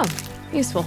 Oh, useful.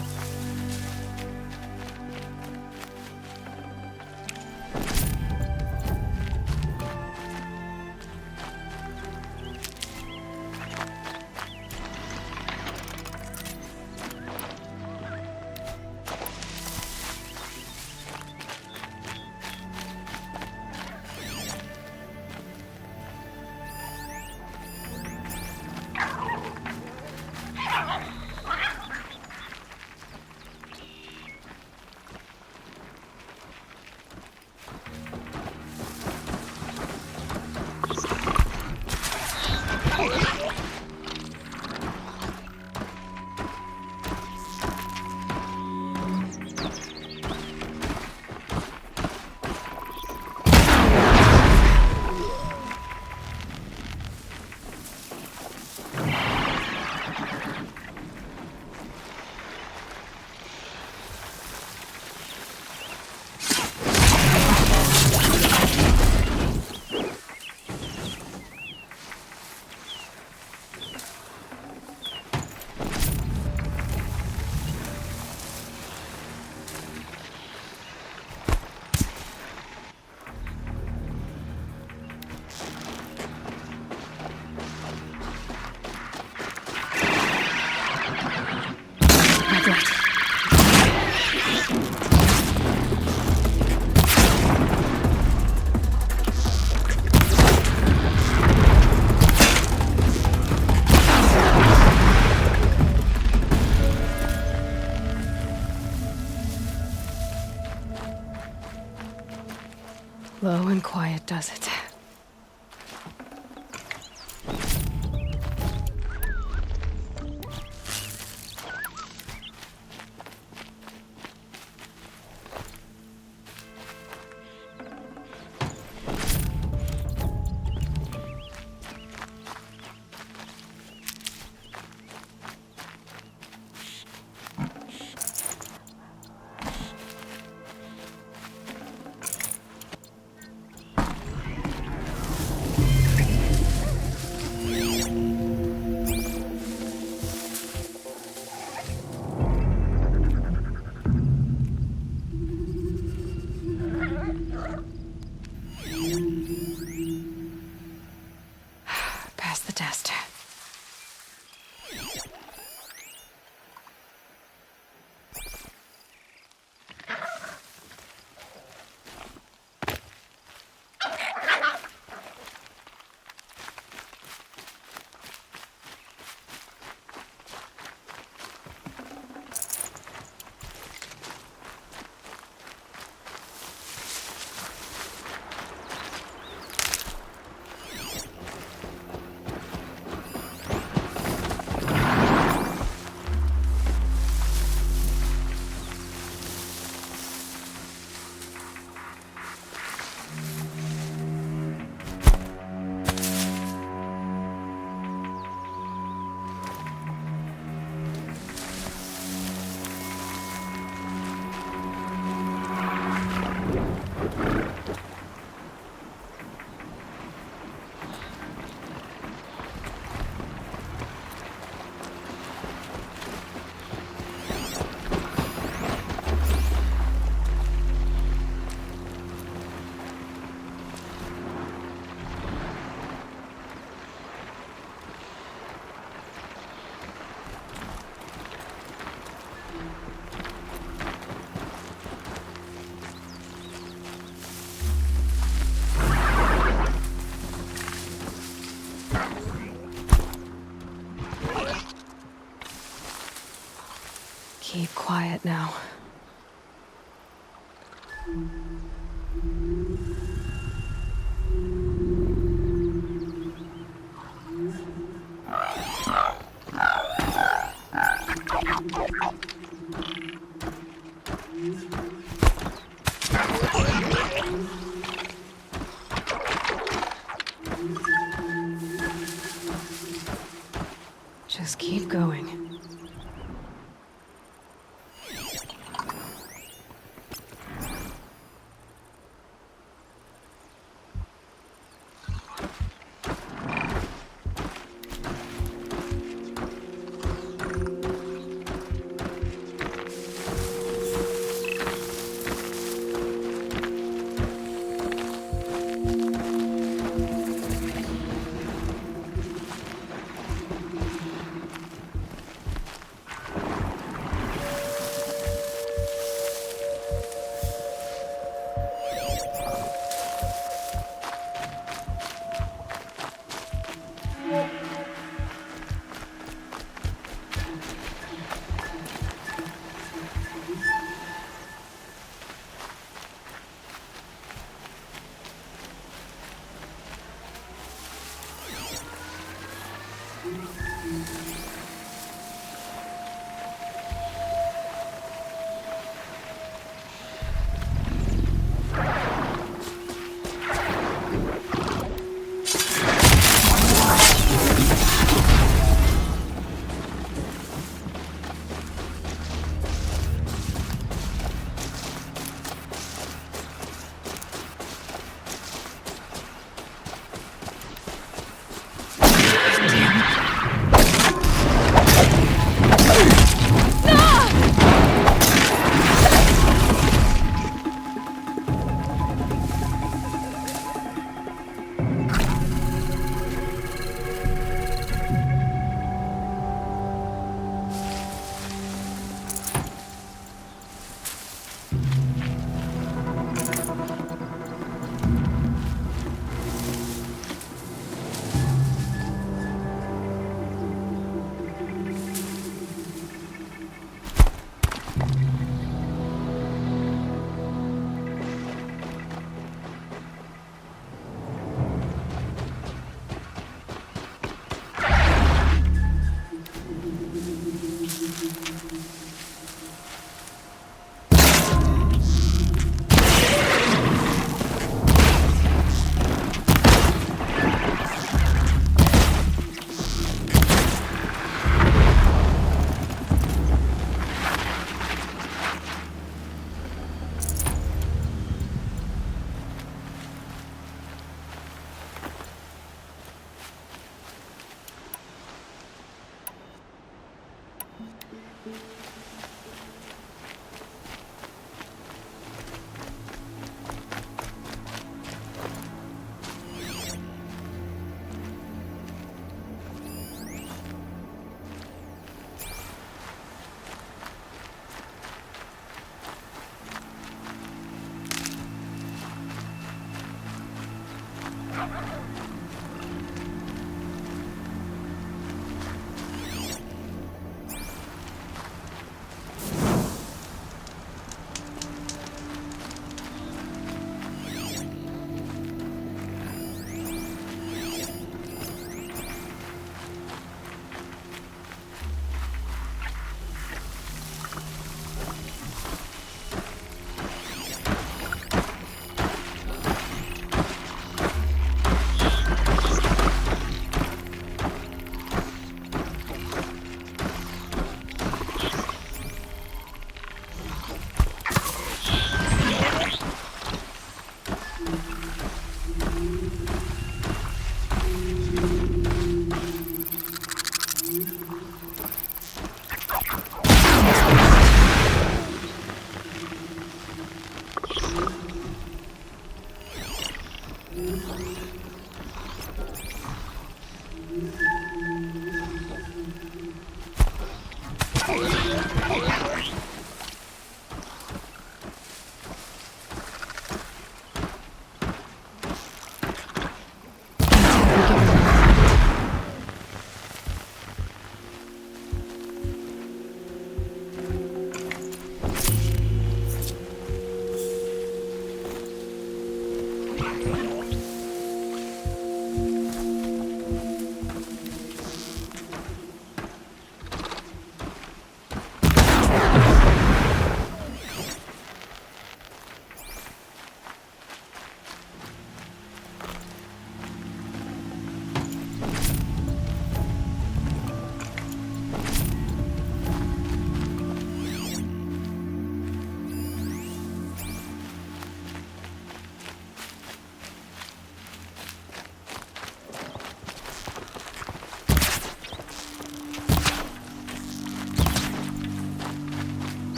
Low and quiet does it. Pass the test. Keep quiet now. Just keep going.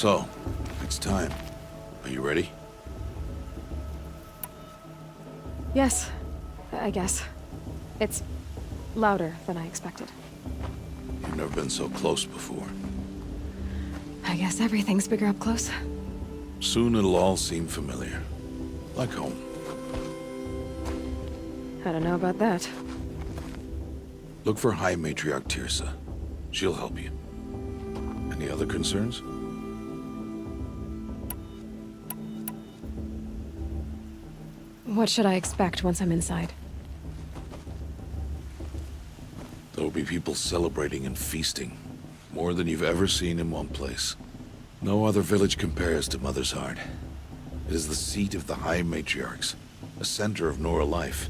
So, it's time. Are you ready? Yes, I guess. It's louder than I expected. You've never been so close before. I guess everything's bigger up close. Soon it'll all seem familiar. Like home. I don't know about that. Look for High Matriarch Tirsa. She'll help you. Any other concerns? What should I expect once I'm inside? There'll be people celebrating and feasting. More than you've ever seen in one place. No other village compares to Mother's Heart. It is the seat of the High Matriarchs, a center of Nora life,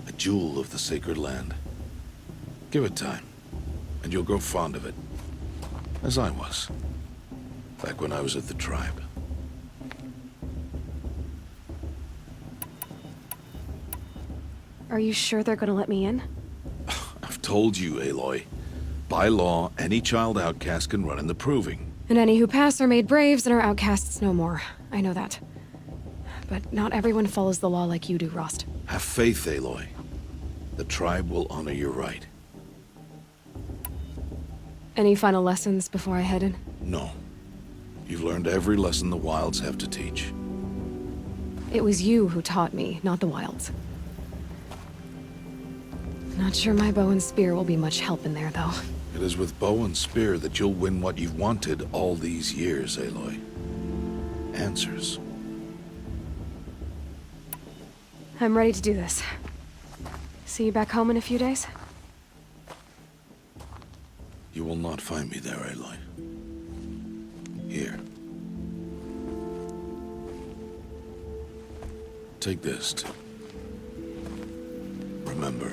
a jewel of the sacred land. Give it time, and you'll grow fond of it. As I was, back when I was at the tribe. Are you sure they're gonna let me in? I've told you, Aloy. By law, any child outcast can run in the Proving. And any who pass are made braves and are outcasts no more. I know that. But not everyone follows the law like you do, Rost. Have faith, Aloy. The tribe will honor your right. Any final lessons before I head in? No. You've learned every lesson the Wilds have to teach. It was you who taught me, not the Wilds. Not sure my bow and spear will be much help in there, though. It is with bow and spear that you'll win what you've wanted all these years, Aloy. Answers. I'm ready to do this. See you back home in a few days? You will not find me there, Aloy. Here. Take this to remember.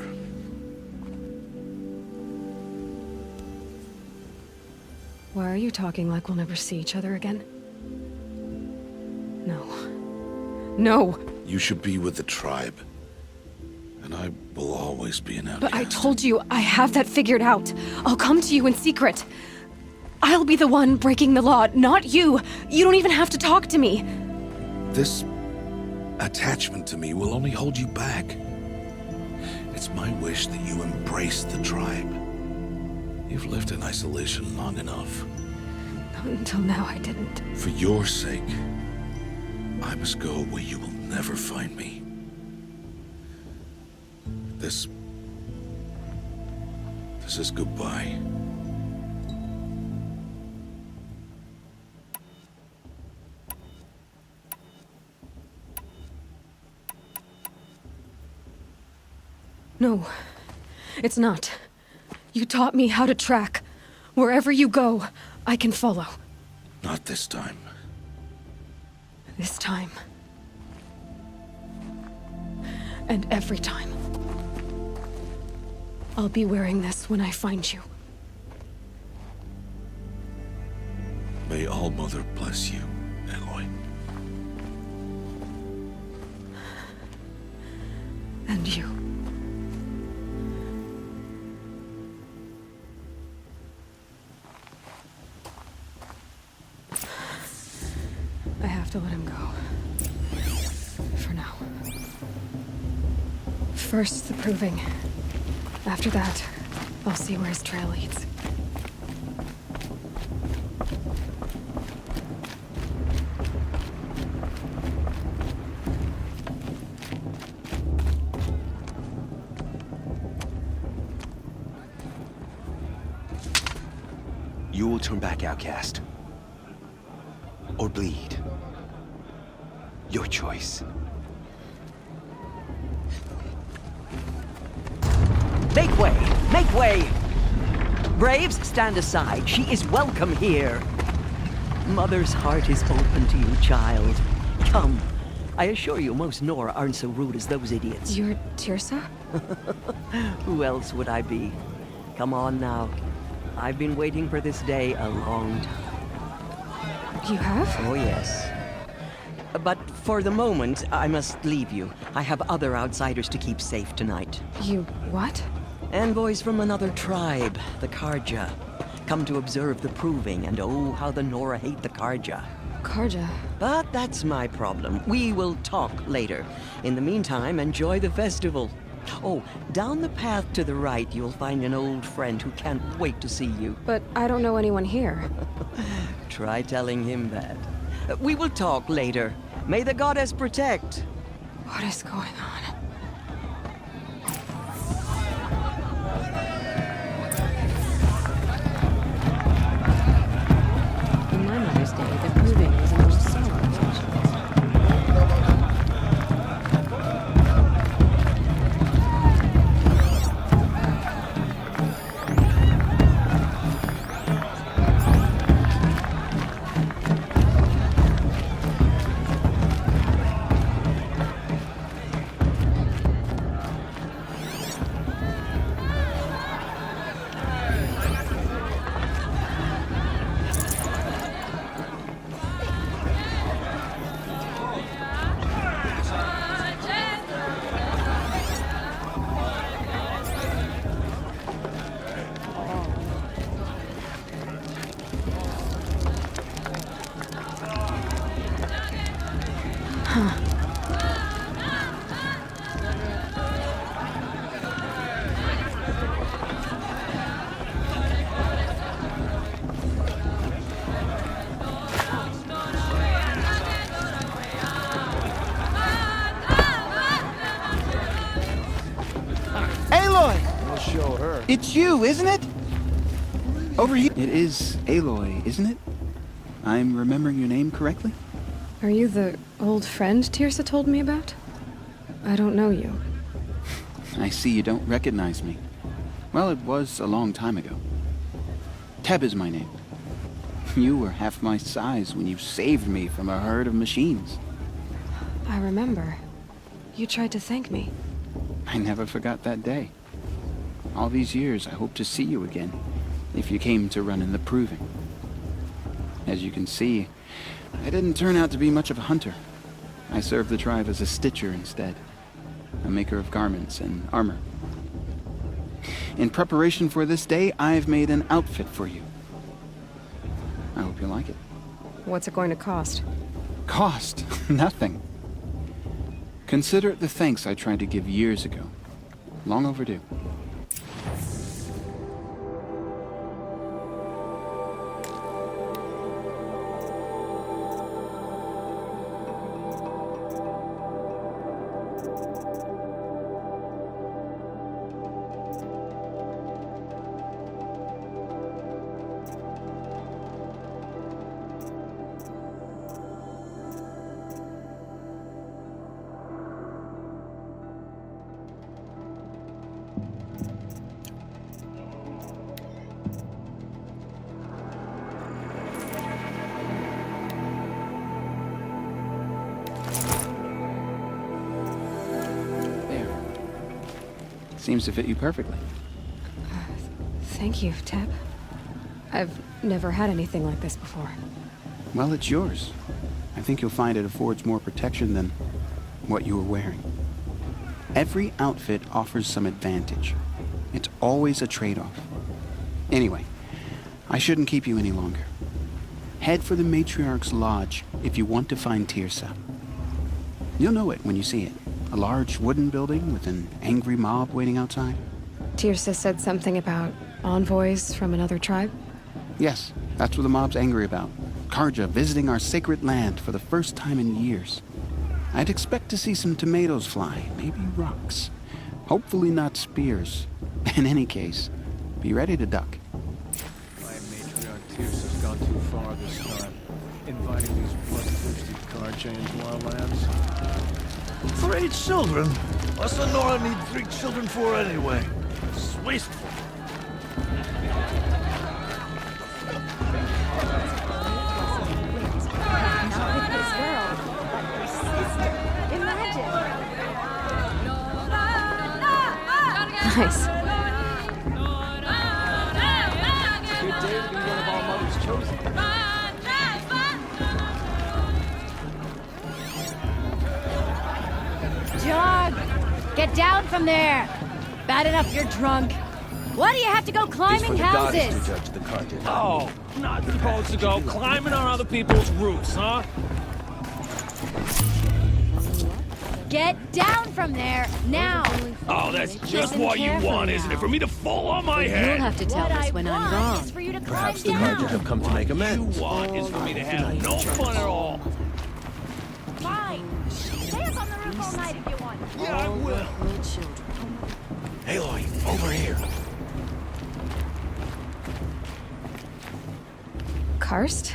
Why are you talking like we'll never see each other again? No. No! You should be with the tribe. And I will always be an outcast. But I told you, I have that figured out. I'll come to you in secret. I'll be the one breaking the law, not you. You don't even have to talk to me. This attachment to me will only hold you back. It's my wish that you embrace the tribe. You've lived in isolation long enough. Until now, I didn't. For your sake, I must go where you will never find me. This is goodbye. No, it's not. You taught me how to track. Wherever you go, I can follow. Not this time. This time. And every time. I'll be wearing this when I find you. May All Mother bless you, Aloy. And you. I have to let him go. For now. First, the Proving. After that, I'll see where his trail leads. You will turn back, outcast. Or bleed. Your choice. Make way! Make way! Braves, stand aside. She is welcome here. Mother's heart is open to you, child. Come. I assure you, most Nora aren't so rude as those idiots. You're Tirsa? Who else would I be? Come on now. I've been waiting for this day a long time. You have? Oh, yes. But for the moment, I must leave you. I have other outsiders to keep safe tonight. You what? Envoys from another tribe, the Karja. come to observe the proving, and oh, how the Nora hate the Karja. Karja. But that's my problem. We will talk later. In the meantime, enjoy the festival. Oh, down the path to the right, you'll find an old friend who can't wait to see you. But I don't know anyone here. Try telling him that. We will talk later. May the goddess protect. What is going on? In my mother's day, the proving was a most solemn occasion. Aloy! We'll show her. It's you, isn't it? Over here. It is Aloy, isn't it? I'm remembering your name correctly? Are you the old friend Tirsa told me about? I don't know you. I see you don't recognize me. Well, it was a long time ago. Teb is my name. You were half my size when you saved me from a herd of machines. I remember. You tried to thank me. I never forgot that day. All these years, I hope to see you again, if you came to run in the proving. As you can see, I didn't turn out to be much of a hunter. I served the tribe as a stitcher instead, a maker of garments and armor. In preparation for this day, I've made an outfit for you. I hope you like it. What's it going to cost? Cost? Nothing. Consider it the thanks I tried to give years ago. Long overdue. Seems to fit you perfectly. Thank you, Teb. I've never had anything like this before. Well, it's yours. I think you'll find it affords more protection than what you were wearing. Every outfit offers some advantage. It's always a trade-off. Anyway, I shouldn't keep you any longer. Head for the Matriarch's Lodge if you want to find Tirsa. You'll know it when you see it. A large wooden building with an angry mob waiting outside. Tirsa said something about envoys from another tribe? Yes, that's what the mob's angry about. Karja visiting our sacred land for the first time in years. I'd expect to see some tomatoes fly, maybe rocks. Hopefully not spears. In any case, be ready to duck. My matriarch Tirsa's gone too far this time, inviting these bloodthirsty Karja into our lands. 3 children? What's the Nora need 3 children for anyway? It's wasteful. Nice. Good day to be one of our mother's chosen. John! Get down from there! Bad enough you're drunk. Why do you have to go It's for climbing the goddess houses? to judge the cartel. Oh, not supposed to go climbing on other people's roofs, huh? Get down from there, now! Oh, that's just Listen what you carefully want, isn't it? now. For me to fall on my You'll head? have to tell What us I when I'm want wrong. is for you to Perhaps climb the down. cartel have come to make You amends. want is for me to have no fun at all. Fine. Stay up on the roof all night if you want. Yeah, I will. Aloy, over here. Karst?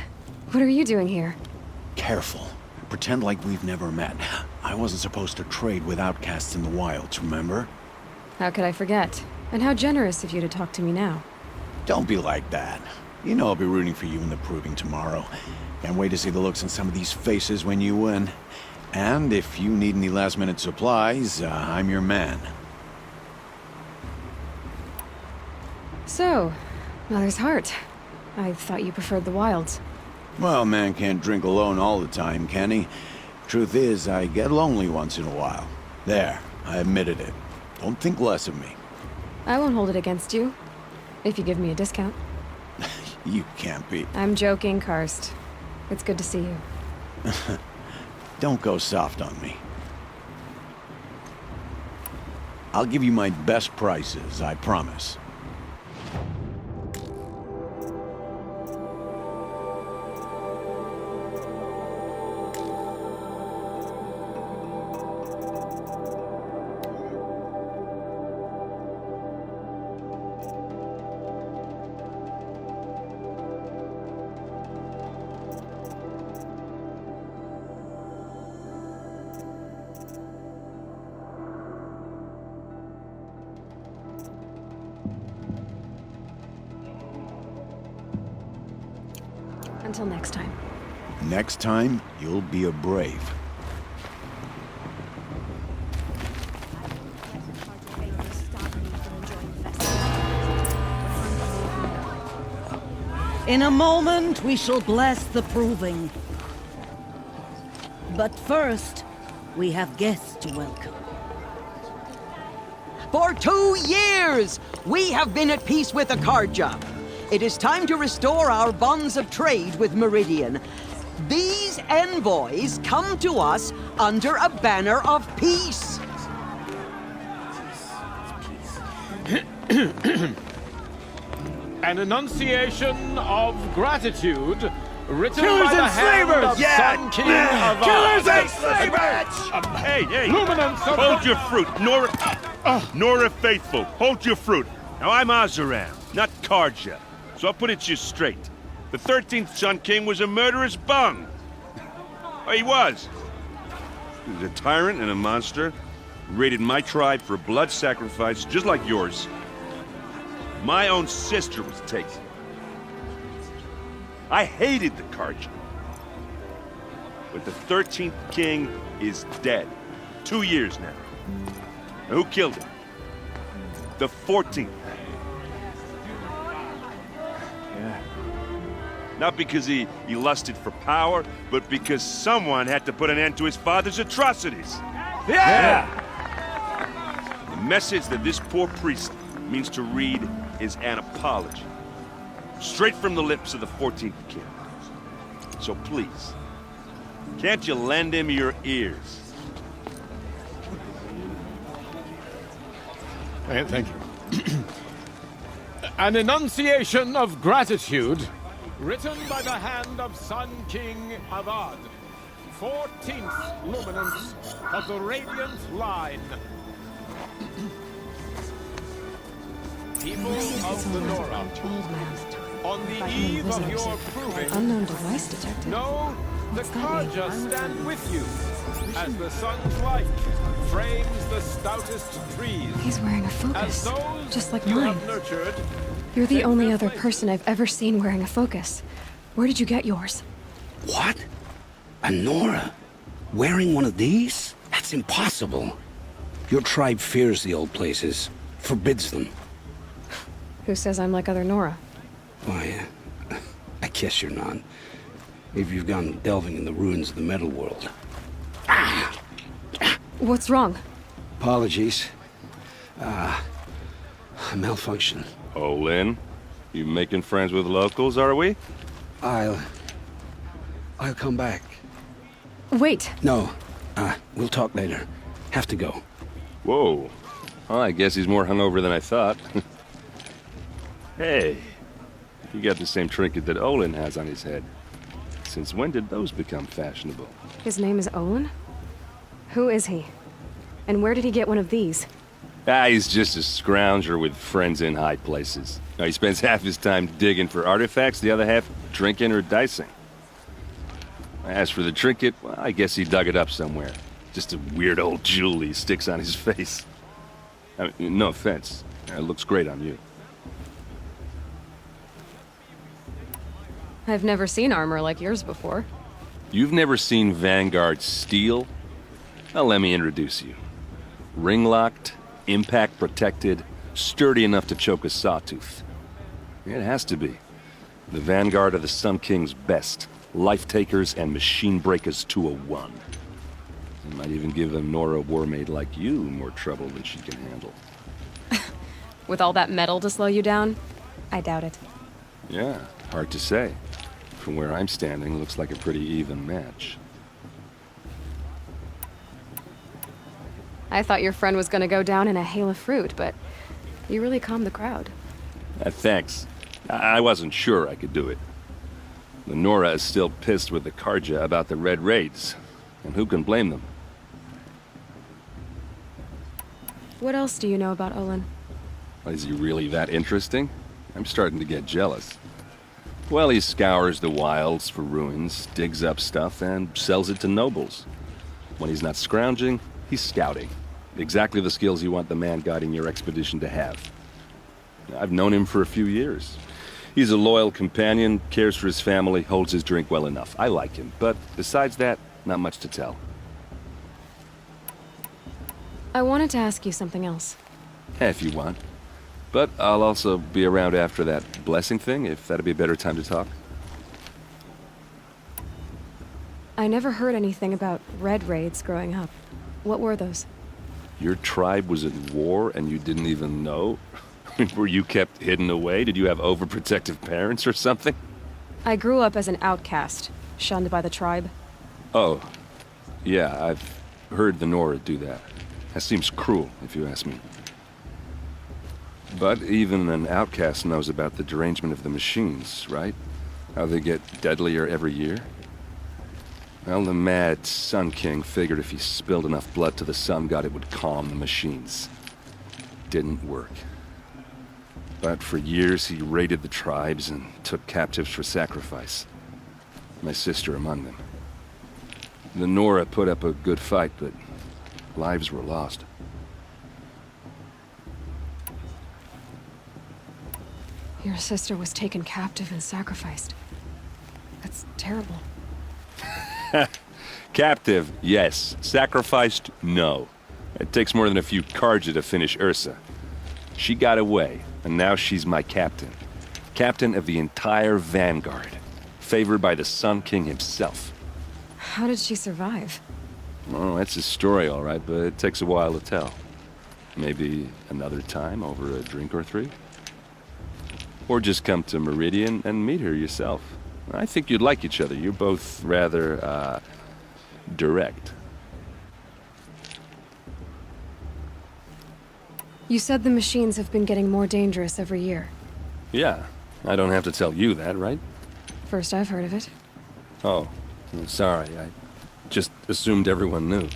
What are you doing here? Careful. Pretend like we've never met. I wasn't supposed to trade with outcasts in the wilds, remember? How could I forget? And how generous of you to talk to me now. Don't be like that. You know I'll be rooting for you in the proving tomorrow. Can't wait to see the looks on some of these faces when you win. And if you need any last-minute supplies, I'm your man. So, Mother's Heart. I thought you preferred the wilds. Well, man can't drink alone all the time, can he? Truth is, I get lonely once in a while. There, I admitted it. Don't think less of me. I won't hold it against you. If you give me a discount. You can't be. I'm joking, Karst. It's good to see you. Don't go soft on me. I'll give you my best prices, I promise. Until next time. Next time, you'll be a brave. In a moment, we shall bless the proving. But first, we have guests to welcome. For 2 years, we have been at peace with Akarja. It is time to restore our bonds of trade with Meridian. These envoys come to us under a banner of peace. An enunciation of gratitude written Killers by the and hand slavers! of Yeah! Sun King Yeah! of Killers and slavers! Hey, hey! Luminance of Hold your fruit, Nora Faithful. Hold your fruit. Now I'm Azaram, not Karja, so I'll put it to you straight. The 13th Sun King was a murderous bung. Oh, he was. He was a tyrant and a monster. Raided my tribe for a blood sacrifice, just like yours. My own sister was taken. I hated the Karja. But the 13th king is dead. 2 years now. Now, who killed him? The 14th. Yeah. Not because he lusted for power, but because someone had to put an end to his father's atrocities. Yeah! The message that this poor priest means to read is an apology. Straight from the lips of the 14th king. So please, can't you lend him your ears? Thank you. An enunciation of gratitude written by the hand of Sun King Avad, 14th luminance of the Radiant Line. People of the Nora, on the eve of your proving, Unknown device detected. know the What's that mean? Karja stand with you, as the sun's light frames the stoutest trees. He's wearing a As focus, those just like you mine. have nurtured, You're the take only their other place. person I've ever seen wearing a focus. Where did you get yours? What? A Nora? Wearing one of these? That's impossible. Your tribe fears the old places, forbids them. Who says I'm like other Nora? Why, I guess you're not. If you've gone delving in the ruins of the metal world. What's wrong? Apologies. A malfunction. Olin, you making friends with locals, are we? I'll come back. Wait. No. We'll talk later. Have to go. Whoa. Well, I guess he's more hungover than I thought. Hey, you got the same trinket that Olin has on his head. Since when did those become fashionable? His name is Olin? Who is he? And where did he get one of these? He's just a scrounger with friends in high places. Now, he spends half his time digging for artifacts, the other half drinking or dicing. As for the trinket, well, I guess he dug it up somewhere. Just a weird old jewel he sticks on his face. I mean, no offense. It looks great on you. I've never seen armor like yours before. You've never seen Vanguard steel? Well, let me introduce you. Ring-locked, impact-protected, sturdy enough to choke a sawtooth. It has to be. The Vanguard are the Sun King's best. Life-takers and machine breakers to a one. It might even give a Nora warmaid like you more trouble than she can handle. With all that metal to slow you down? I doubt it. Yeah, hard to say. From where I'm standing, looks like a pretty even match. I thought your friend was gonna go down in a hail of fruit, but you really calmed the crowd. Thanks. I wasn't sure I could do it. The Nora is still pissed with the Karja about the Red Raids, and who can blame them? What else do you know about Olin? Is he really that interesting? I'm starting to get jealous. Well, he scours the wilds for ruins, digs up stuff, and sells it to nobles. When he's not scrounging, he's scouting. Exactly the skills you want the man guiding your expedition to have. I've known him for a few years. He's a loyal companion, cares for his family, holds his drink well enough. I like him, but besides that, not much to tell. I wanted to ask you something else. If you want. But I'll also be around after that blessing thing, if that'd be a better time to talk. I never heard anything about Red Raids growing up. What were those? Your tribe was at war and you didn't even know? Were you kept hidden away? Did you have overprotective parents or something? I grew up as an outcast, shunned by the tribe. Oh, yeah, I've heard the Nora do that. That seems cruel, if you ask me. But even an outcast knows about the derangement of the machines, right? How they get deadlier every year? Well, the mad Sun King figured if he spilled enough blood to the Sun God, it would calm the machines. Didn't work. But for years, he raided the tribes and took captives for sacrifice. My sister among them. The Nora put up a good fight, but lives were lost. Your sister was taken captive and sacrificed. That's terrible. Captive, yes. Sacrificed, no. It takes more than a few Karja to finish Ursa. She got away, and now she's my captain. Captain of the entire Vanguard. Favored by the Sun King himself. How did she survive? Oh, that's a story, all right, but it takes a while to tell. Maybe another time over a drink or three? Or just come to Meridian and meet her yourself. I think you'd like each other. You're both rather, direct. You said the machines have been getting more dangerous every year. Yeah, I don't have to tell you that, right? First I've heard of it. Oh, I'm sorry. I just assumed everyone knew.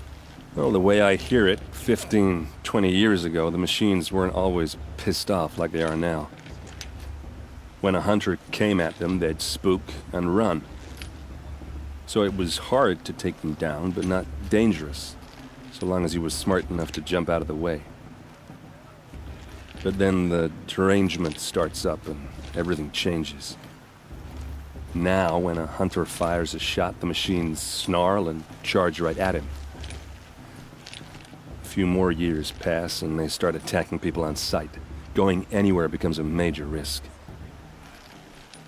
Well, the way I hear it, 15, 20 years ago, the machines weren't always pissed off like they are now. When a hunter came at them, they'd spook and run. So it was hard to take them down, but not dangerous, so long as he was smart enough to jump out of the way. But then the derangement starts up and everything changes. Now, when a hunter fires a shot, the machines snarl and charge right at him. A few more years pass and they start attacking people on sight. Going anywhere becomes a major risk.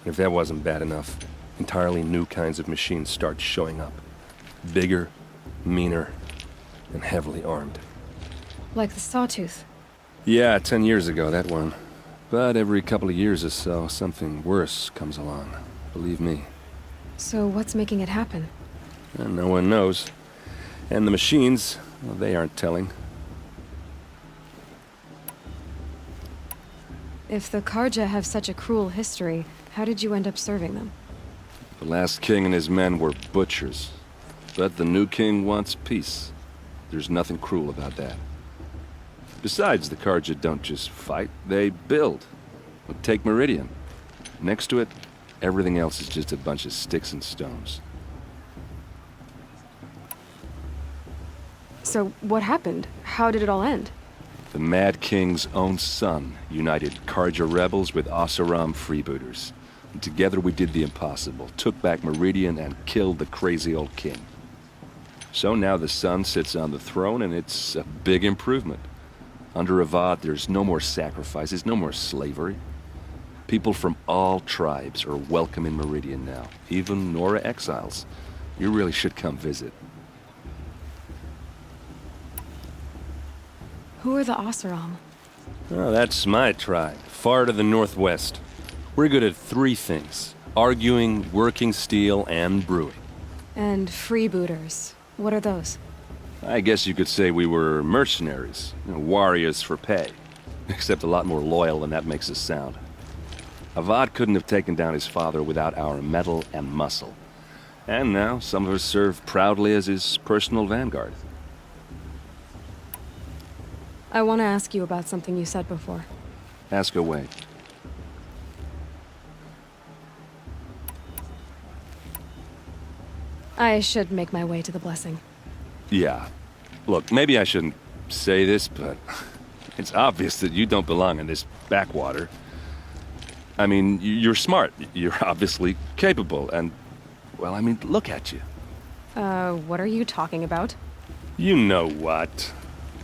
If that wasn't bad enough, entirely new kinds of machines start showing up. Bigger, meaner, and heavily armed. Like the Sawtooth. Yeah, 10 years ago, that one. But every couple of years or so, something worse comes along. Believe me. So what's making it happen? And no one knows. And the machines, well, they aren't telling. If the Karja have such a cruel history, how did you end up serving them? The last king and his men were butchers. But the new king wants peace. There's nothing cruel about that. Besides, the Karja don't just fight, they build. Well, take Meridian. Next to it, everything else is just a bunch of sticks and stones. So what happened? How did it all end? The Mad King's own son united Karja rebels with Oseram freebooters. And together we did the impossible, took back Meridian and killed the crazy old king. So now the son sits on the throne and it's a big improvement. Under Avad, there's no more sacrifices, no more slavery. People from all tribes are welcome in Meridian now, even Nora exiles. You really should come visit. Who are the Oseram? Oh, that's my tribe, far to the northwest. We're good at 3 things: arguing, working steel, and brewing. And freebooters. What are those? I guess you could say we were mercenaries, warriors for pay. Except a lot more loyal than that makes us sound. Avad couldn't have taken down his father without our metal and muscle. And now some of us serve proudly as his personal vanguard. I want to ask you about something you said before. Ask away. I should make my way to the blessing. Yeah. Look, maybe I shouldn't say this, but it's obvious that you don't belong in this backwater. I mean, you're smart. You're obviously capable, and, well, I mean, look at you. What are you talking about? You know what.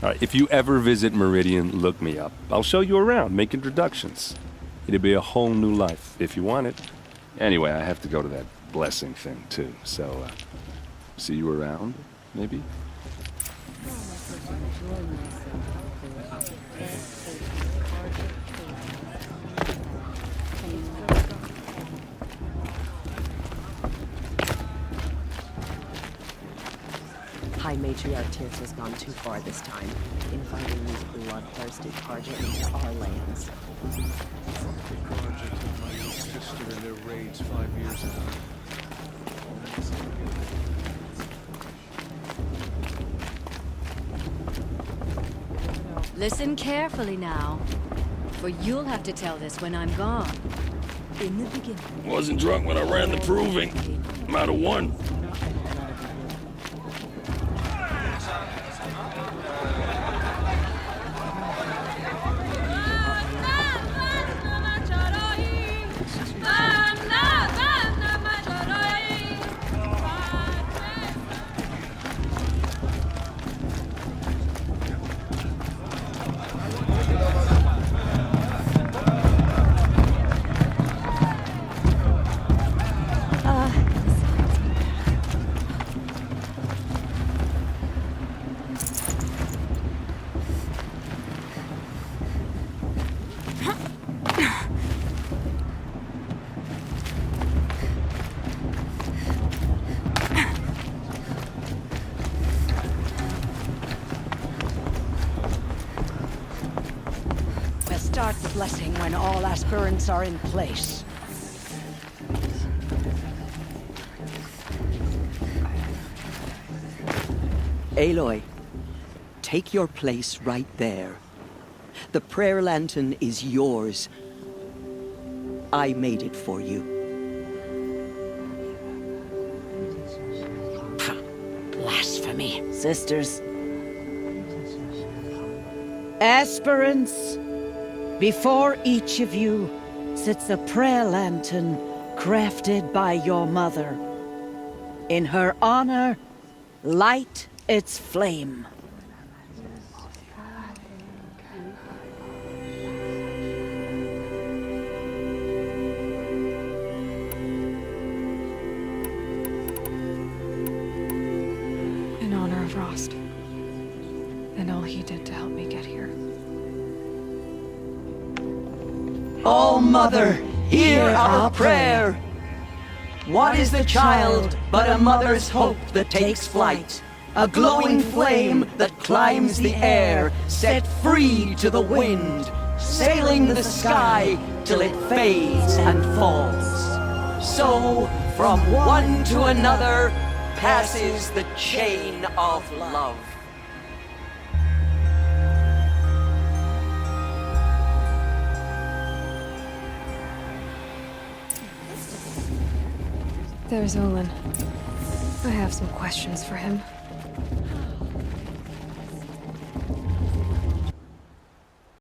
All right, if you ever visit Meridian, look me up. I'll show you around, make introductions. It'll be a whole new life, if you want it. Anyway, I have to go to that blessing thing, too, so, see you around, maybe? High Matriarch Tirth has gone too far this time, inviting these bloodthirsty Karja into our lands. The Karja killed my little sister in their raids 5 years ago. Listen carefully now, for you'll have to tell this when I'm gone. In the beginning... Wasn't drunk when I ran the proving. I'm out of 1. Start the blessing when all aspirants are in place. Aloy, take your place right there. The prayer lantern is yours. I made it for you. Blasphemy. Sisters. Aspirants. Before each of you sits a prayer lantern crafted by your mother. In her honor, light its flame. In honor of Rost. And all he did to help me get here. O Mother, hear our prayer. What is the child but a mother's hope that takes flight? A glowing flame that climbs the air, set free to the wind, sailing the sky till it fades and falls. So, from one to another, passes the chain of love. There's Olin. I have some questions for him.